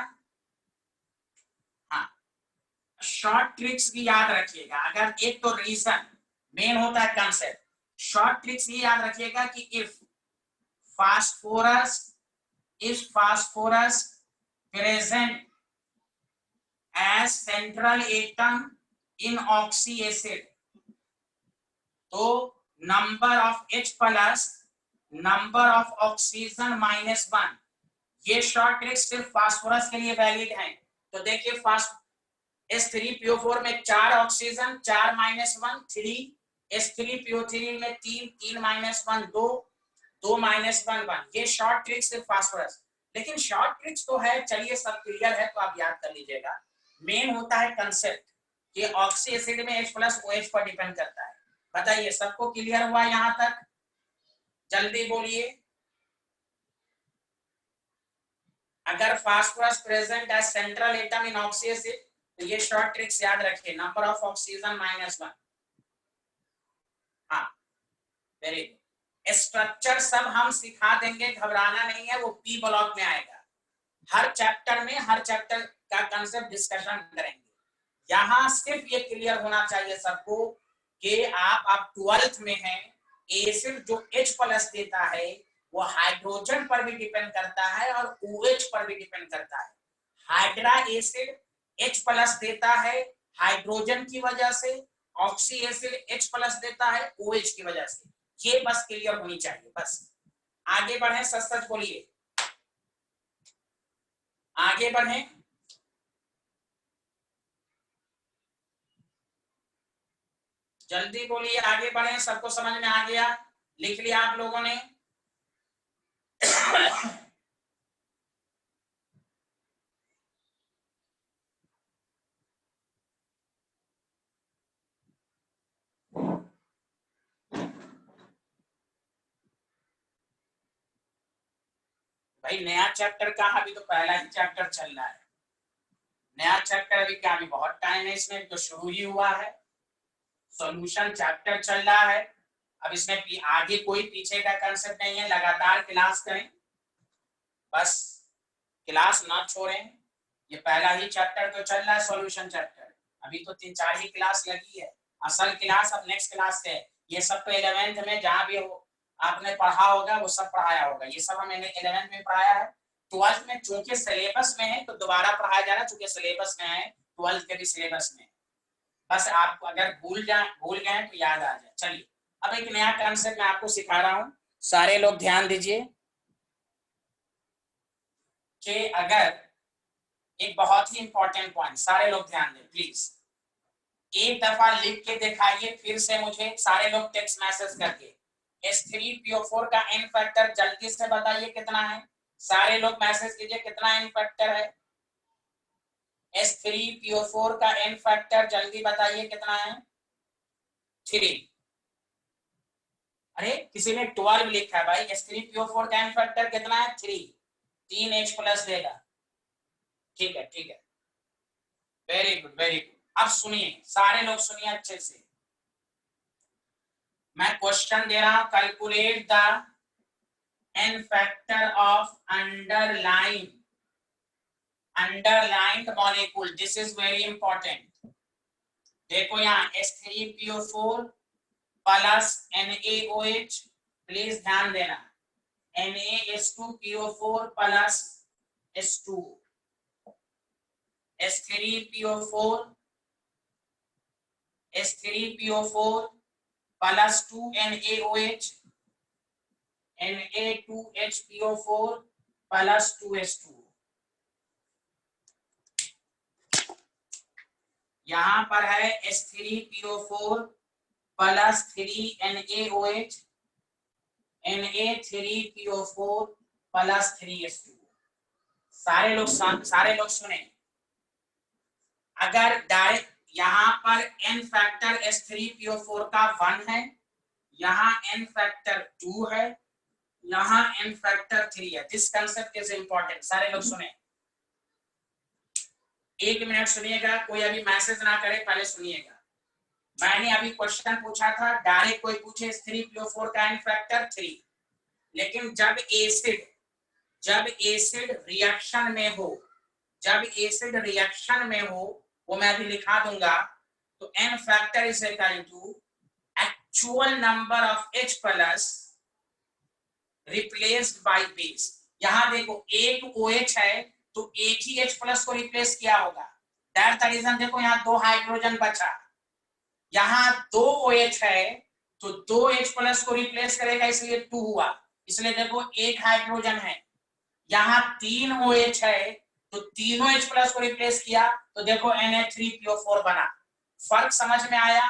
हाँ, शॉर्ट ट्रिक्स भी याद रखिएगा, अगर एक तो रीजन मेन होता है कंसेप्ट, शॉर्ट ट्रिक्स ये याद रखिएगा कि if phosphorus present as central atom in oxy acid, तो number of H plus number of oxygen -1, ये शॉर्ट ट्रिक सिर्फ फास्फोरस के लिए वैलिड है। तो देखिए H3PO4 में 4 ऑक्सीजन, 4 -1 3, H3PO3 में 3 3 -1 2, 2 -1 1, ये शॉर्ट ट्रिक सिर्फ फास्फोरस। लेकिन शॉर्ट ट्रिक्स तो है, चलिए सब क्लियर है तो आप याद कर लीजिएगा। मेन होता है कंसेप्ट कि ऑक्सी एसिड में H प्लस OH पर डिपेंड करता है। बताइए सबको क्लियर हुआ यहां तक, जल्दी बोलिए। अगर phosphorus present as central atom in oxy acid, तो ये शॉर्ट ट्रिक्स याद रखिए, नंबर ऑफ ऑक्सीजन -1। हाँ वेरी गुड, स्ट्रक्चर सब हम सिखा देंगे, घबराना नहीं है, वो पी ब्लॉक में आएगा। हर चैप्टर में हर चैप्टर का कंसेप्ट डिस्कशन करेंगे। यहां सिर्फ ये क्लियर होना चाहिए सबको कि आप 12th में हैं, एसिड जो H प्लस देता है वो हाइड्रोजन पर भी डिपेंड करता है और OH पर भी डिपेंड करता है। हाइड्रा एसिड H प्लस देता है हाइड्रोजन की वजह से, ऑक्सी एसिड H प्लस देता है OH की वजह से, ये बस क्लियर होनी चाहिए। बस आगे बढ़े, सच सच बोलिए, आगे बढ़े। जल्दी बोलिए, आगे बढ़े, सबको समझ में आ गया, लिख लिया आप लोगों ने? भाई नया चैप्टर कहाँ, अभी तो पहला ही चैप्टर चल रहा है, नया चैप्टर अभी क्या, अभी बहुत टाइम है, इसमें तो शुरू ही हुआ है, सॉल्यूशन चैप्टर चल रहा है। अब इसमें आगे कोई पीछे का कंसेप्ट नहीं है, लगातार क्लास करें, बस क्लास ना छोड़ें, ये पहला ही चैप्टर तो चल रहा है, सॉल्यूशन चैप्टर, अभी तो 3-4 ही क्लास लगी है, असल क्लास अब नेक्स्ट क्लास है। ये सब तो 11th में जहाँ भी हो आपने पढ़ा होगा वो सब पढ़ाया होगा, ये सब हमने 11th में पढ़ाया है। 12th में चूंकि सिलेबस में है तो दोबारा पढ़ाया जा रहा है, चूंकि सिलेबस में है, 12th के भी सिलेबस में। बस आपको अगर भूल गए तो याद आ जाए। चलिए अब एक नया कॉन्सेप्ट मैं आपको सिखा रहा हूँ, सारे लोग ध्यान दीजिए कि अगर एक बहुत ही इंपॉर्टेंट पॉइंट, सारे लोग ध्यान दें प्लीज, एक दफा लिख के दिखाइए फिर से मुझे, सारे लोग टेक्स्ट मैसेज करके, S3PO4 का n फैक्टर जल्दी से बताइए कितना है, सारे लोग मैसेज कीजिए कितना n फैक्टर है, S3PO4 का n फैक्टर जल्दी बताइए कितना है, 3। अरे किसी ने 12 लिखा है भाई, S3PO4 का n फैक्टर कितना है, 3H प्लस देगा, ठीक है ठीक है, वेरी गुड वेरी गुड। अब सुनिए सारे लोग सुनिए अच्छे से, मैं क्वेश्चन दे रहा हूं, calculate the n factor of underlined molecule, this is very important. देखो यहाँ S3PO4 प्लस NaOH, प्लीज ध्यान देना, Na2PO4 plus S2, S3PO4 plus 2NaOH, Na2HPO4 plus 2S2, यहां पर है S3PO4 plus 3NaOH, Na3PO4 plus 3S2। सारे लोग सुने, अगर डायरेक्ट यहां पर n फैक्टर S3PO4 का 1 है, यहाँ n फैक्टर 2 है, यहाँ n फैक्टर 3 है, दिस कंसेप्ट इज इंपॉर्टेंट, सारे लोग सुने, 1 मिनट सुनिएगा, कोई अभी मैसेज ना करे, पहले सुनिएगा। मैंने अभी क्वेश्चन पूछा था, डायरेक्ट कोई पूछे S3PO4 का n फैक्टर 3, लेकिन जब एसिड रिएक्शन में हो, वो मैं अभी लिखा दूंगा, तो n factor is equal to actual number of H plus replaced by base. यहां देखो एक OH है तो एक ही H प्लस को रिप्लेस किया होगा, दैट्स द रीजन। देखो यहाँ 2 हाइड्रोजन बचा, यहाँ 2 OH है तो 2 H प्लस को रिप्लेस करेगा, इसलिए 2 हुआ, इसलिए देखो एक हाइड्रोजन है, यहाँ 3 OH है तो तीनों H प्लस को रिप्लेस किया, तो देखो Na3PO4 बना। फर्क समझ में आया?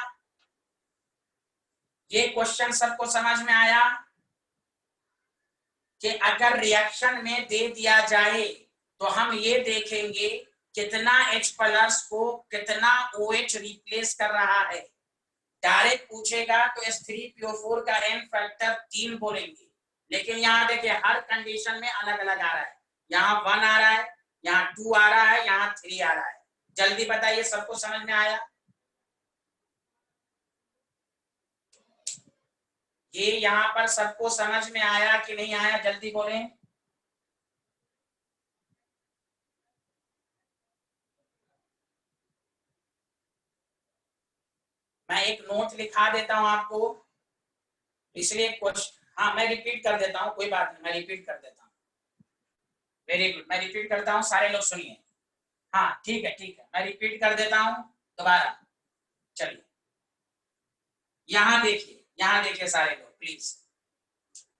ये क्वेश्चन सबको समझ में आया कि अगर रिएक्शन में दे दिया जाए तो हम ये देखेंगे कितना H प्लस को कितना OH रिप्लेस कर रहा है। डायरेक्ट पूछेगा तो S3PO4 का n फैक्टर 3 बोलेंगे, लेकिन यहाँ देखिए हर कंडीशन में अलग अलग आ रहा है, यहाँ 1 आ रहा है, यहाँ 2 आ रहा है, यहाँ 3 आ रहा है। जल्दी बताइए सबको समझ में आया? ये यहाँ पर सबको समझ में आया कि नहीं आया, जल्दी बोलें। मैं एक नोट लिखा देता हूं आपको, इसलिए क्वेश्चन, हाँ मैं रिपीट कर देता हूं, कोई बात नहीं, मैं रिपीट कर देता हूं। वेरी गुड, मैं रिपीट करता हूं, सारे लोग सुनिए। हाँ ठीक है, मैं रिपीट कर देता हूं दोबारा। चलिए यहाँ देखिए सारे लोग प्लीज,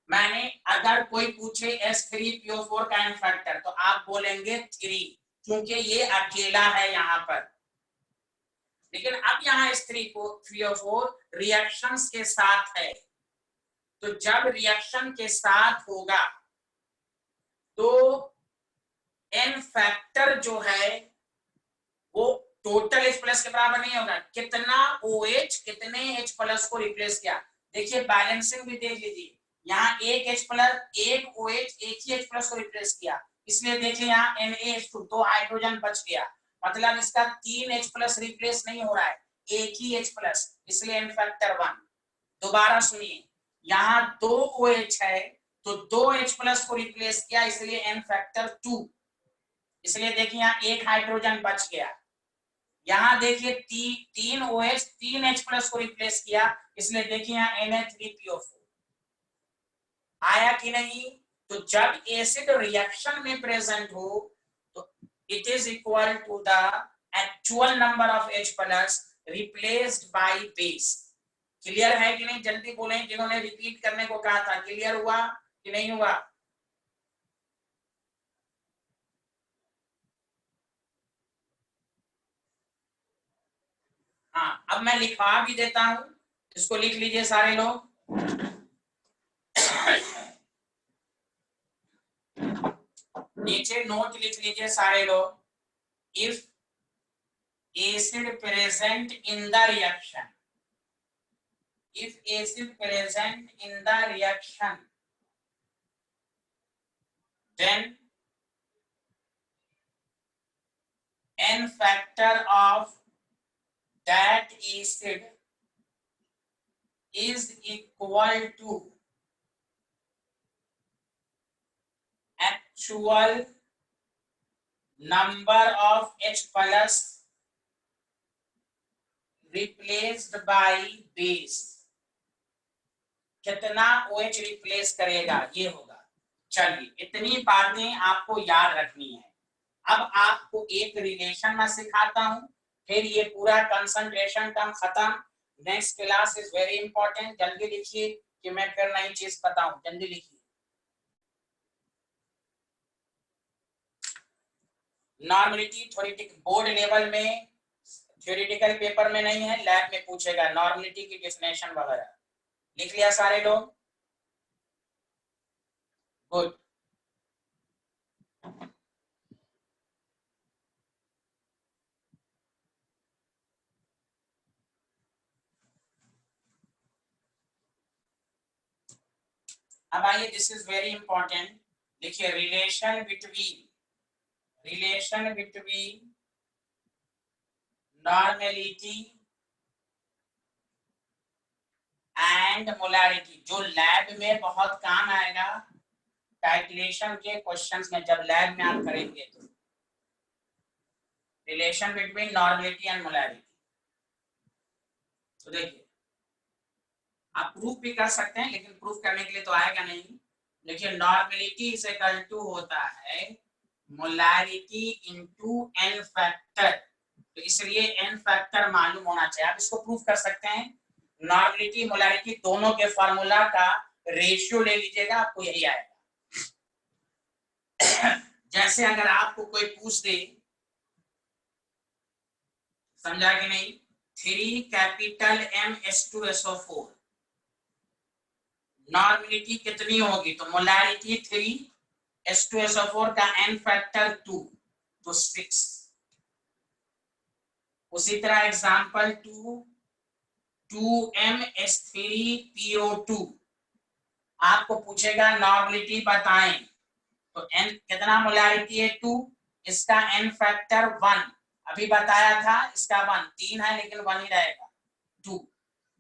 मैंने अगर कोई पूछे S3PO4 का n फैक्टर तो आप बोलेंगे 3, क्योंकि ये अकेला है यहाँ पर। लेकिन अब यहाँ S3PO4 रिएक्शंस के साथ है, तो जब रिएक्शन के साथ होगा तो n फैक्टर जो है वो टोटल H प्लस के बराबर नहीं होगा, कितना OH कितने H प्लस को रिप्लेस किया। देखिए बैलेंसिंग भी देख लीजिए, यहाँ एक H प्लस एक OH एक ही H प्लस को रिप्लेस किया, इसलिए देखिए यहाँ NaH2 2 हाइड्रोजन बच गया, मतलब इसका 3 H प्लस रिप्लेस नहीं हो रहा है, एक ही H प्लस, इसलिए n फैक्टर 1। दोबारा सुनिए, यहाँ 2 OH है तो 2H+ को रिप्लेस किया, इसलिए n फैक्टर 2। इसलिए देखिए यहाँ एक हाइड्रोजन बच गया। यहाँ देखिए 3 OH 3H+ को रिप्लेस किया, इसलिए देखिए यहाँ Na3PO4 आया कि नहीं। तो जब एसिड रिएक्शन में प्रेजेंट हो तो it is equal to the actual number of H+ replaced by base. Clear है कि नहीं? जल्दी बोलें जिन्होंने रिपीट करने को कहा था। क्लियर हुआ कि नहीं हुआ? हाँ, अब मैं लिखवा भी देता हूं, इसको लिख लीजिए सारे लोग। नीचे नोट लिख लीजिए सारे लोग। If acid present in the reaction, if acid present in the reaction, then n factor of that acid is equal to actual number of H+ replaced by base। कितना OH रिप्लेस करेगा ये होगा। चलिए, इतनी बातें आपको याद रखनी है। अब आपको एक रिलेशन में सिखाता हूं, फिर ये पूरा कंसंट्रेशन टर्म खत्म। Next class is very important. जल्दी लिखिए कि मैं फिर नई चीज बताऊं। जल्दी लिखिए। नॉर्मलिटी थ्योरेटिकल बोर्ड लेवल में, थ्योरेटिकल पेपर में नहीं है, लैब में पूछेगा नॉर्मलिटी की डेफिनेशन वगैरह। लिख लिया सारे लोग? गुड। अब आइए, दिस इज वेरी इंपॉर्टेंट। लिखिए relation between normality and molarity, जो लैब में बहुत काम आएगा कैलकुलेशन के क्वेश्चंस में, जब लैब में आप करेंगे तो। Relation between normality and molarity. तो देखिए, आप प्रूफ भी कर सकते हैं, लेकिन प्रूफ करने के लिए तो आएगा नहीं। देखिए, नॉर्मलिटी इज इक्वल टू होता है मोलारिटी इनटू n फैक्टर। तो इसलिए n फैक्टर मालूम होना चाहिए। आप इसको प्रूफ कर सकते हैं। नॉर्मलिटी मोलारिटी दोनों के फार्मूला का रेशियो ले लीजिएगा, आपको यही आएगा। जैसे अगर आपको कोई पूछ दे, समझा कि नहीं, 3 नॉर्मलिटी कितनी होगी? तो मोलारिटी 3 का n फैक्टर 2 तो 6। उसी तरह एग्जांपल 2 आपको पूछेगा नॉर्मलिटी बताएं, तो n कितना मोलारिटी है? 2, इसका n फैक्टर 1। अभी बताया था इसका 1, 3 है लेकिन 1 ही रहेगा 2।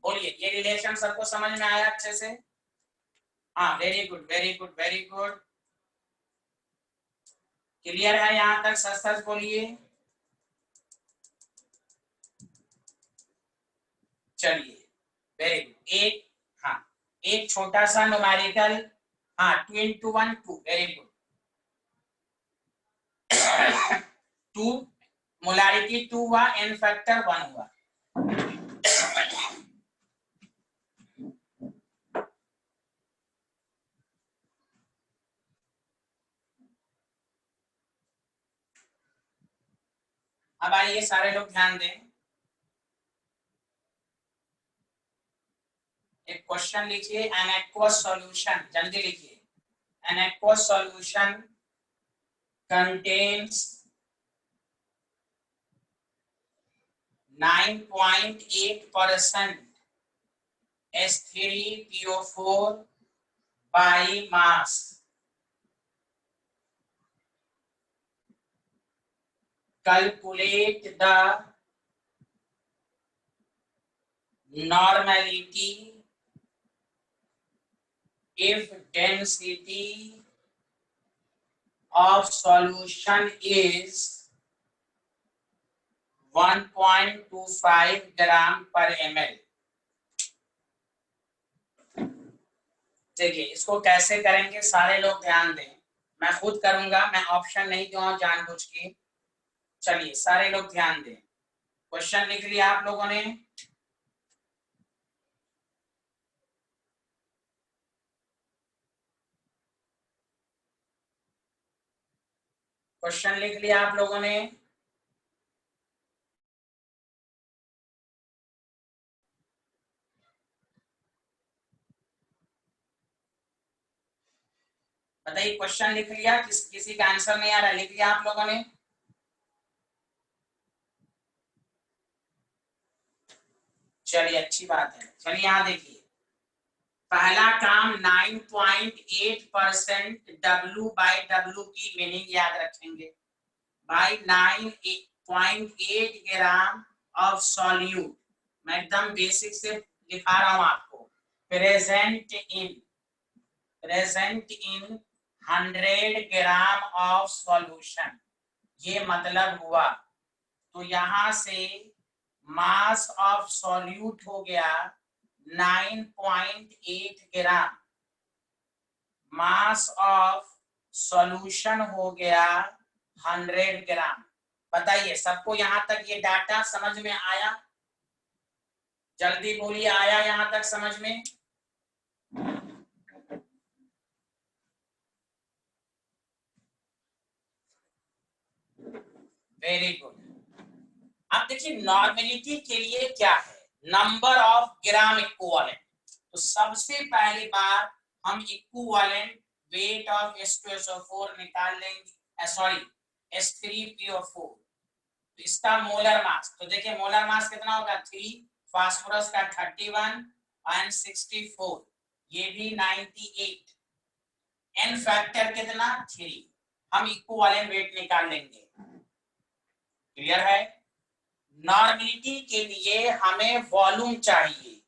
बोलिए, ये रिलेशन सबको समझ में आया अच्छे से? हाँ, very good very good very good. Clear है यहां तक? सच सच बोलिए। चलिए, वेरी गुड। हाँ, एक छोटा सा न्यूमेरिकल। हाँ, 2 into 1 2, वेरी गुड। 2 मोलारिटी 2 हुआ, n फैक्टर 1 हुआ। अब आइए सारे लोग ध्यान दें। एक क्वेश्चन लिखिए, एन एक्वस सॉल्यूशन। जल्दी लिखिए। An aqueous solution contains 9.8% H3PO4 by mass। Calculate the normality if density of solution is 1.25 ग्राम पर ml। देखिए इसको कैसे करेंगे, सारे लोग ध्यान दें, मैं खुद करूंगा, मैं ऑप्शन नहीं दूंगा जानबूझ के। चलिए सारे लोग ध्यान दें, क्वेश्चन लिख लिया आप लोगों ने? क्वेश्चन लिख लिया आप लोगों ने? बताइए क्वेश्चन लिख लिया? किसी का आंसर नहीं आ रहा, लिख लिया आप लोगों ने? चलिए अच्छी बात है। चलिए यहाँ देखिए, पहला काम 9.8% W/W की मीनिंग याद रखेंगे भाई। 9.8 ग्राम ऑफ सॉल्यूट, मैं एकदम बेसिक से दिखा रहा हूं आपको। Present in 100 gram of solution, ये मतलब हुआ। तो यहां से मास ऑफ सॉल्यूट हो गया 9.8 ग्राम, मास ऑफ सॉल्यूशन हो गया 100 ग्राम। बताइए सबको यहां तक ये डाटा समझ में आया? जल्दी बोलिए, आया यहां तक समझ में? Very good. अब देखिए नॉर्मेलिटी के लिए क्या है, नंबर ऑफ ग्राम इक्विवेलेंट। तो सबसे पहली बार हम इक्विवेलेंट वेट ऑफ H2SO4 निकाल लेंगे, सॉरी H3PO4। तो इसका मोलर मास, तो देखिए मोलर मास कितना होगा 3, फास्फोरस का 31 और 64, ये भी 98, एन फैक्टर कितना 3। हम इक्विवेलेंट वेट निकाल लेंगे, क्लियर है? नॉर्मेलिटी के लिए हमें वॉल्यूम चाहिए,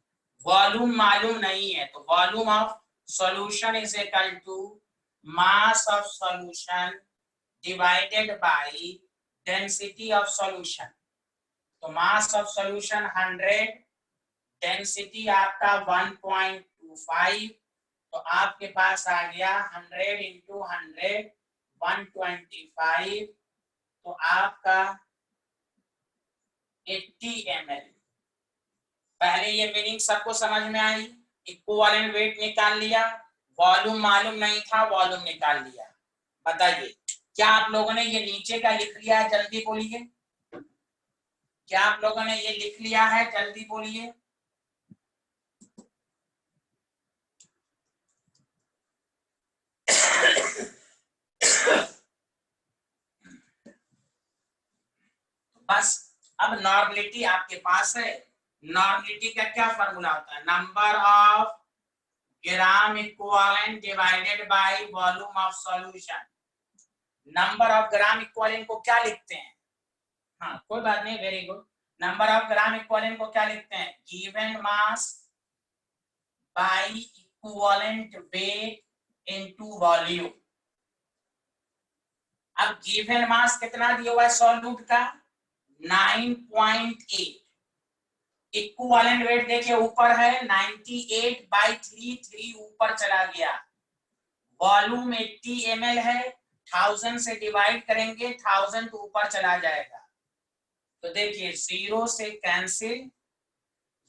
वॉल्यूम मालूम नहीं है, तो volume of solution is equal to mass of solution divided by density of solution. तो मास ऑफ सॉल्यूशन 100, डेंसिटी आपका 1.25, तो आपके पास आ गया 100 इंटू 100 125, तो आपका 80 ml। पहले ये मीनिंग सबको समझ में आई? इक्विवेलेंट वेट निकाल लिया, वॉल्यूम मालूम नहीं था, वॉल्यूम निकाल लिया। बताइए क्या आप लोगों ने ये नीचे का लिख लिया है? जल्दी बोलिए, क्या आप लोगों ने ये लिख लिया है? जल्दी बोलिए। बस अब नॉर्मेलिटी आपके पास है। नॉर्मेलिटी का क्या फॉर्मूला होता है? Number of gram equivalent divided by volume of solution. Number of gram equivalent को क्या लिखते हैं? हाँ कोई बात नहीं, very good. Number of gram equivalent को क्या लिखते हैं? Given mass by equivalent weight into volume. अब गिवन मास कितना दिया हुआ है सॉल्यूट का? 9.8। इक्विवेलेंट वेट देखिए ऊपर है 98/3, 3 ऊपर चला गया। वॉल्यूम 80 ml है, 1000 से डिवाइड करेंगे 1000 तो ऊपर चला जाएगा। तो देखिए 0 से कैंसिल,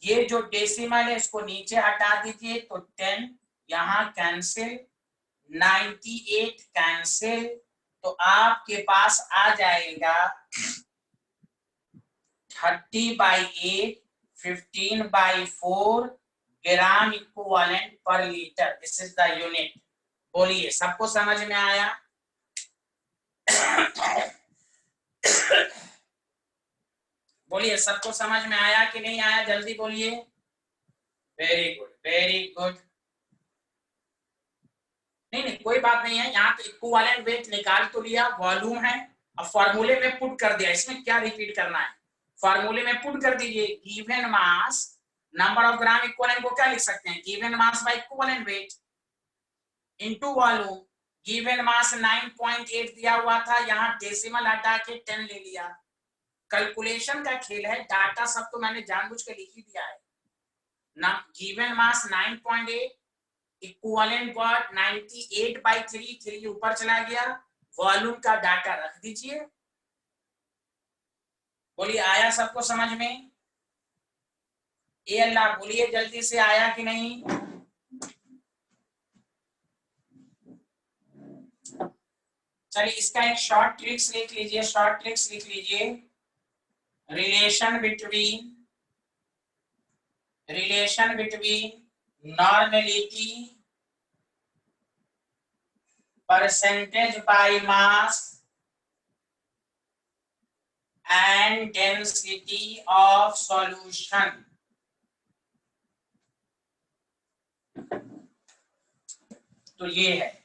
ये जो डेसिमल है इसको नीचे हटा दीजिए, तो 10 यहां कैंसिल, 98 कैंसिल, तो आपके पास आ जाएगा 30/8, 15/4 ग्राम इक्विवेलेंट पर litre. This is the unit. बोलिए सबको समझ में आया? बोलिए सबको समझ में आया कि नहीं आया? जल्दी बोलिए। Very good, very good. नहीं कोई बात नहीं है, यहाँ तो इक्विवेलेंट वेट निकाल तो लिया, वॉल्यूम है, अब फॉर्मूले में पुट कर दिया, इसमें क्या रिपीट करना है? फॉर्मूले में पुट कर दीजिए, given mass, number of gram equivalent को क्या लिख सकते हैं? Given mass by equivalent weight. Into volume. Given mass 9.8 दिया हुआ था, यहाँ डेसिमल हटा के 10 ले लिया। कैलकुलेशन का खेल है, डाटा सब तो मैंने जानबूझ के लिख ही दिया है ना। गिवन मास 9.8, इक्विवेलेंट वॉट 98/3, 3 ऊपर चला गया। वॉल्यूम का डाटा रख दीजिए। बोलिए आया सबको समझ में? ए अल्लाह, बोलिए जल्दी से आया कि नहीं? चलिए इसका एक शॉर्ट ट्रिक्स लिख लीजिए, शॉर्ट ट्रिक्स लिख लीजिए। Relation between normality, percentage by mass and density of solution. तो ये है,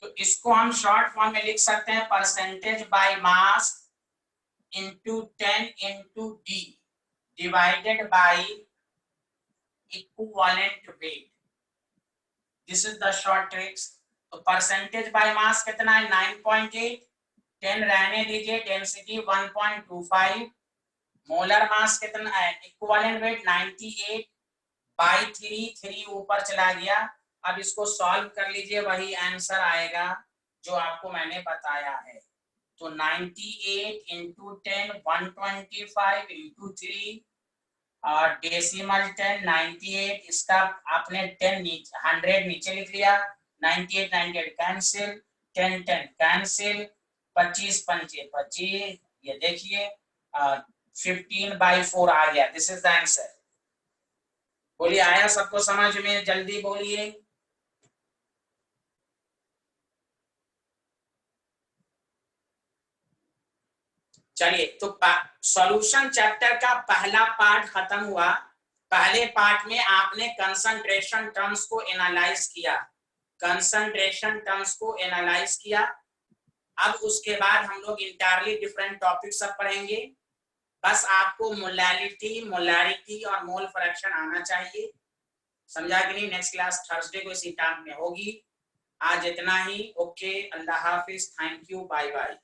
तो इसको हम शॉर्ट फॉर्म में लिख सकते हैं, percentage by mass into 10 into D divided by equivalent weight. This is the short tricks. तो परसेंटेज बाय मास कितना है? 9.8, 10 रहने दीजिए, डेंसिटी 1.25, मोलर मास कितना है? इक्विवेलेंट वेट 98/3, 3 ऊपर चला गया। अब इसको सॉल्व कर लीजिए, वही आंसर आएगा जो आपको मैंने बताया है। तो 98 इंटू 10 125 इंटू 3 और डेसिमल 10 98, इसका आपने 10 नीचे 100 नीचे लिख लिया। 98 98 कैंसिल, 10 10 कैंसिल, 25 25 25, ये देखिए 15/4 आ गया। This is the answer. बोलिए आया सबको समझ में? जल्दी बोलिए। चलिए तो सॉल्यूशन चैप्टर का पहला पार्ट खत्म हुआ। पहले पार्ट में आपने कंसंट्रेशन टर्म्स को एनालाइज किया, कंसंट्रेशन टर्म्स को एनालाइज किया। अब उसके बाद हम लोग इंटायरली डिफरेंट टॉपिक सब पढ़ेंगे। बस आपको मोलैलिटी, मोलैरिटी और मोल फ्रैक्शन आना चाहिए। समझा कि नहीं? नेक्स्ट क्लास थर्सडे को इसी टाइम में होगी। आज इतना ही। ओके, अल्लाह हाफिज, थैंक यू, बाय बाय।